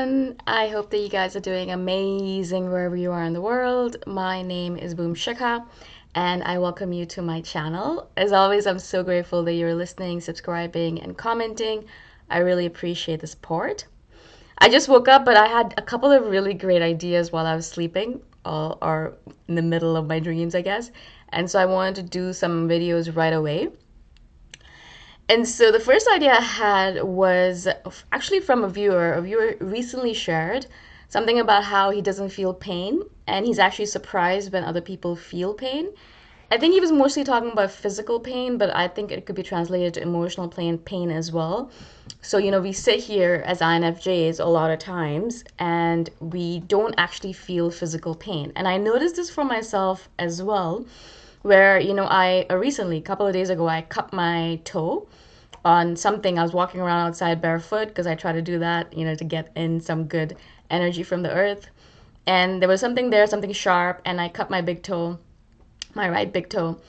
everyone. I hope that you guys are doing amazing wherever you are in the world. My name is Shikha, and I welcome you to my channel. As always, I'm so grateful that you're listening, subscribing, and commenting. I really appreciate the support. I just woke up, but I had a couple of really great ideas while I was sleeping, or in the middle of my dreams, I guess. And so I wanted to do some videos right away. And so the first idea I had was actually from a viewer. A viewer recently shared something about how he doesn't feel pain and he's actually surprised when other people feel pain. I think he was mostly talking about physical pain, but I think it could be translated to emotional pain as well. So, we sit here as INFJs a lot of times and we don't actually feel physical pain. And I noticed this for myself as well, where, I recently, a couple of days ago, I cut my toe on something. I was walking around outside barefoot because I try to do that, to get in some good energy from the earth. And there was something there, something sharp, and I cut my big toe, my right big toe.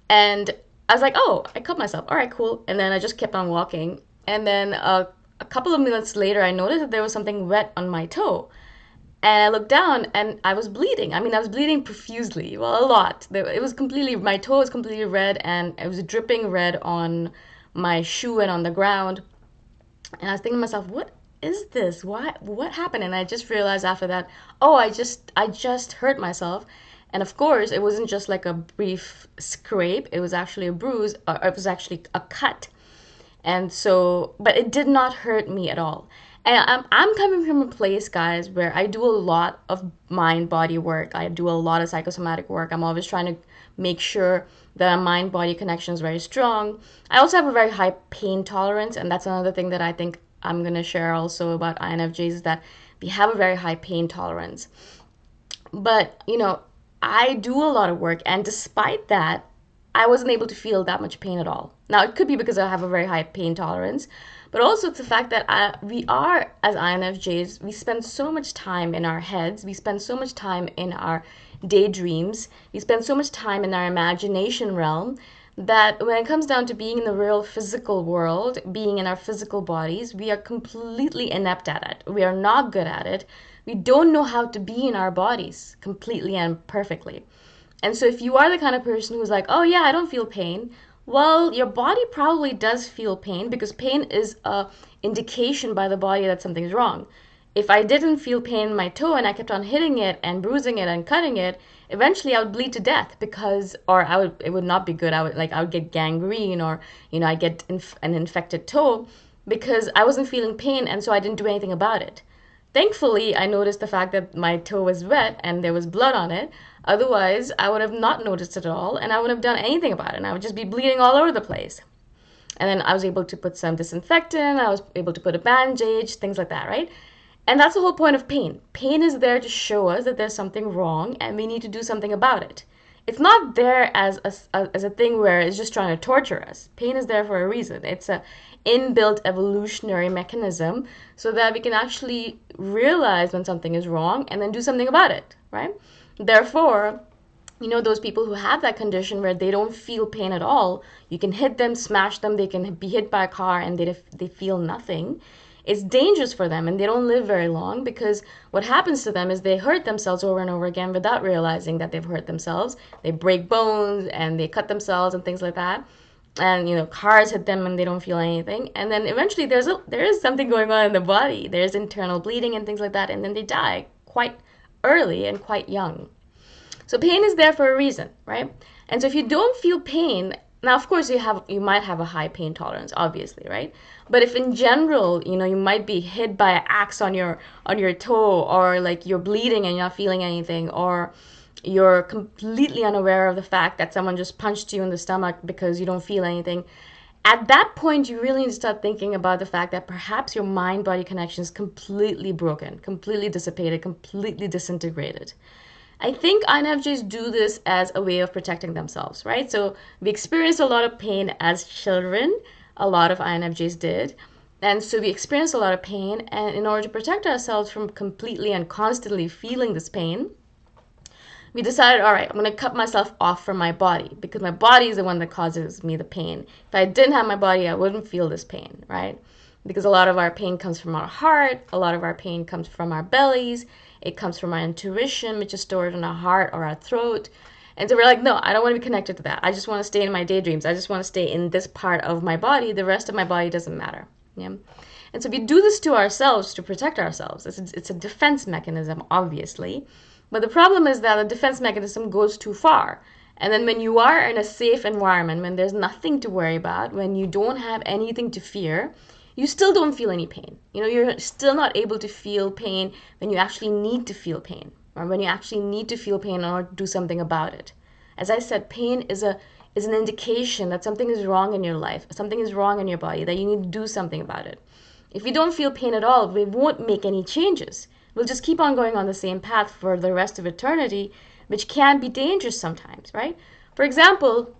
And I was like, oh, I cut myself. All right, cool. And then I just kept on walking. And then a couple of minutes later, I noticed that there was something wet on my toe. And I looked down and I was bleeding. I mean, I was bleeding profusely, well, a lot. It was completely, my toe was completely red and it was dripping red on my shoe and on the ground. And I was thinking to myself, what is this? What happened? And I just realized after that, oh, I just hurt myself. And of course, it wasn't just like a brief scrape, it was actually a bruise, or it was actually a cut. And so, but it did not hurt me at all. And I'm coming from a place, guys, where I do a lot of mind body work. I do a lot of psychosomatic work. I'm always trying to make sure that a mind body connection is very strong. I also have a very high pain tolerance. And that's another thing that I think I'm going to share also about INFJs, is that we have a very high pain tolerance. But, I do a lot of work. And despite that, I wasn't able to feel that much pain at all. Now, it could be because I have a very high pain tolerance, but also it's the fact that we are, as INFJs, we spend so much time in our heads, we spend so much time in our daydreams, we spend so much time in our imagination realm, that when it comes down to being in the real physical world, being in our physical bodies, we are completely inept at it. We are not good at it. We don't know how to be in our bodies completely and perfectly. And so if you are the kind of person who's like, oh yeah, I don't feel pain, well, your body probably does feel pain, because pain is a indication by the body that something's wrong. If I didn't feel pain in my toe and I kept on hitting it and bruising it and cutting it, eventually I would bleed to death, because, or it would not be good. I would get gangrene, or, I get an infected toe because I wasn't feeling pain, and so I didn't do anything about it. Thankfully, I noticed the fact that my toe was wet and there was blood on it. Otherwise, I would have not noticed it at all and I wouldn't have done anything about it. And I would just be bleeding all over the place. And then I was able to put some disinfectant, I was able to put a bandage, things like that, right? And that's the whole point of pain. Pain is there to show us that there's something wrong and we need to do something about it. It's not there as a thing where it's just trying to torture us. Pain is there for a reason. It's a inbuilt evolutionary mechanism so that we can actually realize when something is wrong and then do something about it, right? Therefore, those people who have that condition where they don't feel pain at all, you can hit them, smash them, they can be hit by a car and they feel nothing. It's dangerous for them and they don't live very long, because what happens to them is they hurt themselves over and over again without realizing that they've hurt themselves. They break bones and they cut themselves and things like that. And cars hit them and they don't feel anything. And then eventually there is something going on in the body. There's internal bleeding and things like that, and then they die quite early and quite young. So pain is there for a reason, right? And so if you don't feel pain, now of course you might have a high pain tolerance, obviously, right? But if in general, you might be hit by an axe on your toe, or like you're bleeding and you're not feeling anything, or you're completely unaware of the fact that someone just punched you in the stomach because you don't feel anything, at that point you really need to start thinking about the fact that perhaps your mind-body connection is completely broken, completely dissipated, completely disintegrated. I think INFJs do this as a way of protecting themselves, right? So we experienced a lot of pain as children. A lot of INFJs did. And so we experienced a lot of pain. And in order to protect ourselves from completely and constantly feeling this pain, we decided, all right, I'm going to cut myself off from my body, because my body is the one that causes me the pain. If I didn't have my body, I wouldn't feel this pain, right? because a lot of our pain comes from our heart, a lot of our pain comes from our bellies, it comes from our intuition, which is stored in our heart or our throat. And so we're like, no, I don't want to be connected to that. I just want to stay in my daydreams. I just want to stay in this part of my body. The rest of my body doesn't matter. Yeah. And so we do this to ourselves to protect ourselves. It's a defense mechanism, obviously. But the problem is that the defense mechanism goes too far. And then when you are in a safe environment, when there's nothing to worry about, when you don't have anything to fear, you still don't feel any pain. You're still not able to feel pain when you actually need to feel pain, or when you actually need to feel pain in order to do something about it. As I said, pain is an indication that something is wrong in your life, something is wrong in your body, that you need to do something about it. If we don't feel pain at all, we won't make any changes. We'll just keep on going on the same path for the rest of eternity, which can be dangerous sometimes, right? For example,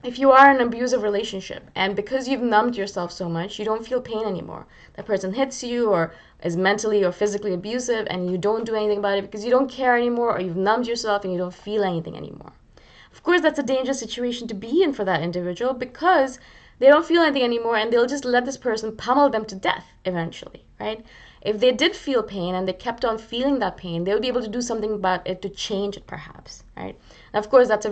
if you are in an abusive relationship and because you've numbed yourself so much, you don't feel pain anymore. That person hits you or is mentally or physically abusive and you don't do anything about it because you don't care anymore, or you've numbed yourself and you don't feel anything anymore. Of course, that's a dangerous situation to be in for that individual because they don't feel anything anymore and they'll just let this person pummel them to death eventually, right? If they did feel pain and they kept on feeling that pain, they would be able to do something about it to change it perhaps, right? And of course, it's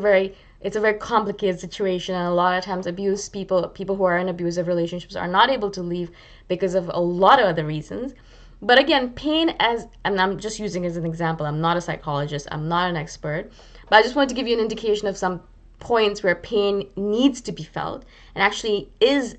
a very complicated situation, and a lot of times people who are in abusive relationships are not able to leave because of a lot of other reasons. But again, pain, and I'm just using as an example, I'm not a psychologist, I'm not an expert, but I just wanted to give you an indication of some points where pain needs to be felt and actually is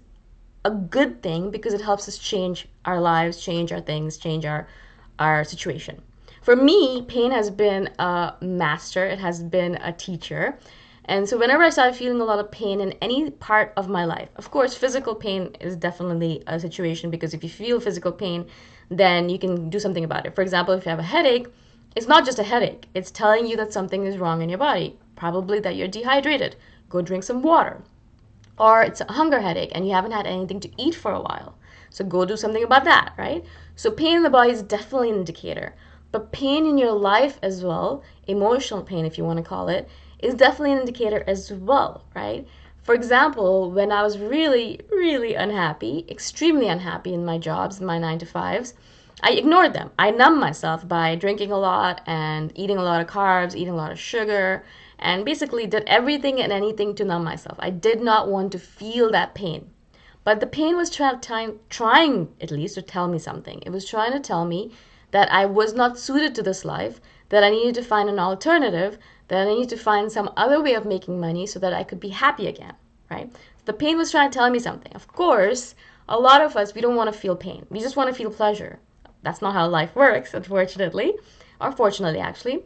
a good thing because it helps us change our lives, change our things, change our situation. For me, pain has been a master, it has been a teacher. And so whenever I started feeling a lot of pain in any part of my life, of course, physical pain is definitely a situation, because if you feel physical pain, then you can do something about it. For example, if you have a headache, it's not just a headache. It's telling you that something is wrong in your body, probably that you're dehydrated. Go drink some water. Or it's a hunger headache and you haven't had anything to eat for a while. So go do something about that, right? So pain in the body is definitely an indicator. But pain in your life as well, emotional pain if you want to call it, is definitely an indicator as well, right? For example, when I was really, really unhappy, extremely unhappy in my jobs, in my 9 to 5s, I ignored them. I numbed myself by drinking a lot and eating a lot of carbs, eating a lot of sugar, and basically did everything and anything to numb myself. I did not want to feel that pain. But the pain was trying at least to tell me something. It was trying to tell me that I was not suited to this life, that I needed to find an alternative, that I needed to find some other way of making money so that I could be happy again, right? The pain was trying to tell me something. Of course, a lot of us, we don't want to feel pain. We just want to feel pleasure. That's not how life works, unfortunately, or fortunately, actually.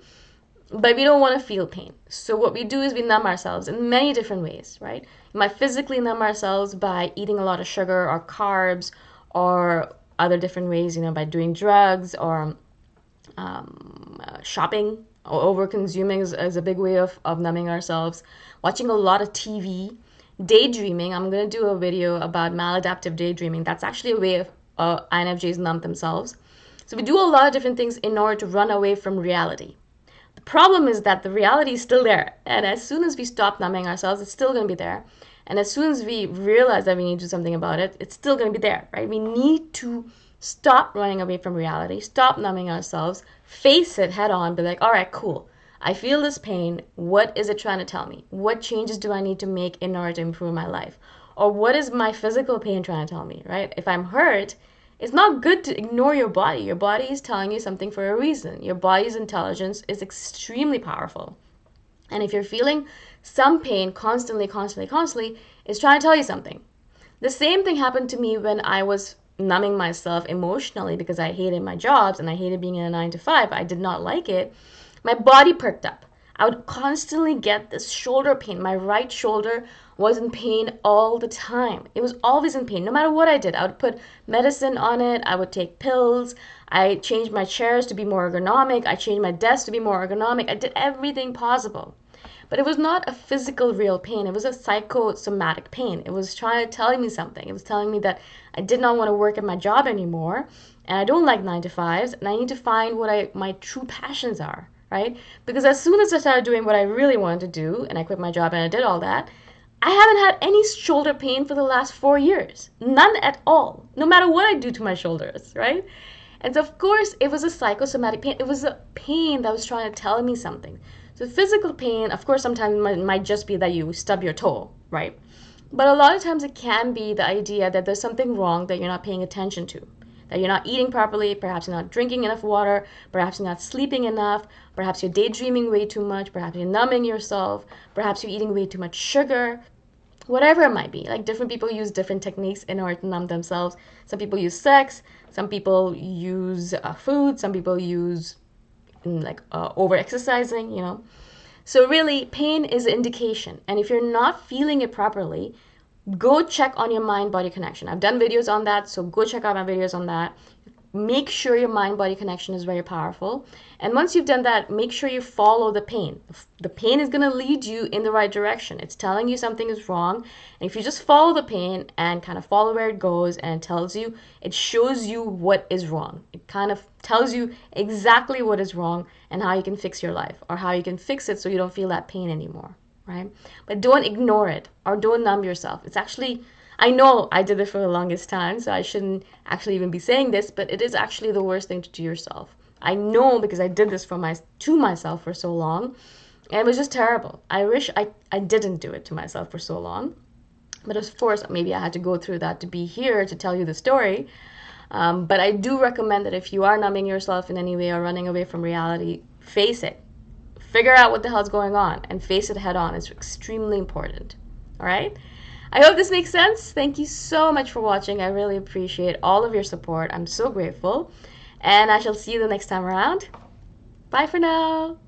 But we don't want to feel pain. So what we do is we numb ourselves in many different ways, right? We might physically numb ourselves by eating a lot of sugar or carbs, or other different ways, by doing drugs, or shopping, or over consuming is a big way of numbing ourselves. Watching a lot of TV, daydreaming. I'm going to do a video about maladaptive daydreaming. That's actually a way of INFJs numb themselves. So we do a lot of different things in order to run away from reality. The problem is that the reality is still there. And as soon as we stop numbing ourselves, it's still going to be there. And as soon as we realize that we need to do something about it, it's still going to be there, right? We need to stop running away from reality, stop numbing ourselves, face it head on, be like, all right, cool. I feel this pain. What is it trying to tell me? What changes do I need to make in order to improve my life? Or what is my physical pain trying to tell me, right? If I'm hurt, it's not good to ignore your body. Your body is telling you something for a reason. Your body's intelligence is extremely powerful. And if you're feeling some pain constantly, it's trying to tell you something. The same thing happened to me when I was numbing myself emotionally because I hated my jobs and I hated being in a 9 to 5. I did not like it. My body perked up. I would constantly get this shoulder pain. My right shoulder was in pain all the time. It was always in pain, no matter what I did. I would put medicine on it. I would take pills. I changed my chairs to be more ergonomic. I changed my desk to be more ergonomic. I did everything possible. But it was not a physical real pain. It was a psychosomatic pain. It was trying to tell me something. It was telling me that I did not want to work at my job anymore, and I don't like 9 to 5s, and I need to find what my true passions are, right? Because as soon as I started doing what I really wanted to do, and I quit my job and I did all that, I haven't had any shoulder pain for the last 4 years. None at all. No matter what I do to my shoulders, right? And so of course, it was a psychosomatic pain. It was a pain that was trying to tell me something. So physical pain, of course, sometimes might just be that you stub your toe, right? But a lot of times it can be the idea that there's something wrong that you're not paying attention to, that you're not eating properly, perhaps you're not drinking enough water, perhaps you're not sleeping enough, perhaps you're daydreaming way too much, perhaps you're numbing yourself, perhaps you're eating way too much sugar, whatever it might be. Like different people use different techniques in order to numb themselves. Some people use sex, some people use food, some people use over exercising, you know. So really, pain is an indication. And if you're not feeling it properly, go check on your mind-body connection. I've done videos on that, so go check out my videos on that. Make sure your mind-body connection is very powerful. And once you've done that, make sure you follow the pain. The pain is going to lead you in the right direction. It's telling you something is wrong. And if you just follow the pain and kind of follow where it goes and it tells you, it shows you what is wrong. It kind of tells you exactly what is wrong and how you can fix your life or how you can fix it so you don't feel that pain anymore, right? But don't ignore it or don't numb yourself. It's actually, I know I did it for the longest time, so I shouldn't actually even be saying this, but it is actually the worst thing to do yourself. I know because I did this to myself for so long, and it was just terrible. I wish I didn't do it to myself for so long. But of course, maybe I had to go through that to be here to tell you the story. But I do recommend that if you are numbing yourself in any way or running away from reality, face it. Figure out what the hell's going on and face it head on. It's extremely important. All right? I hope this makes sense. Thank you so much for watching. I really appreciate all of your support. I'm so grateful. And I shall see you the next time around. Bye for now.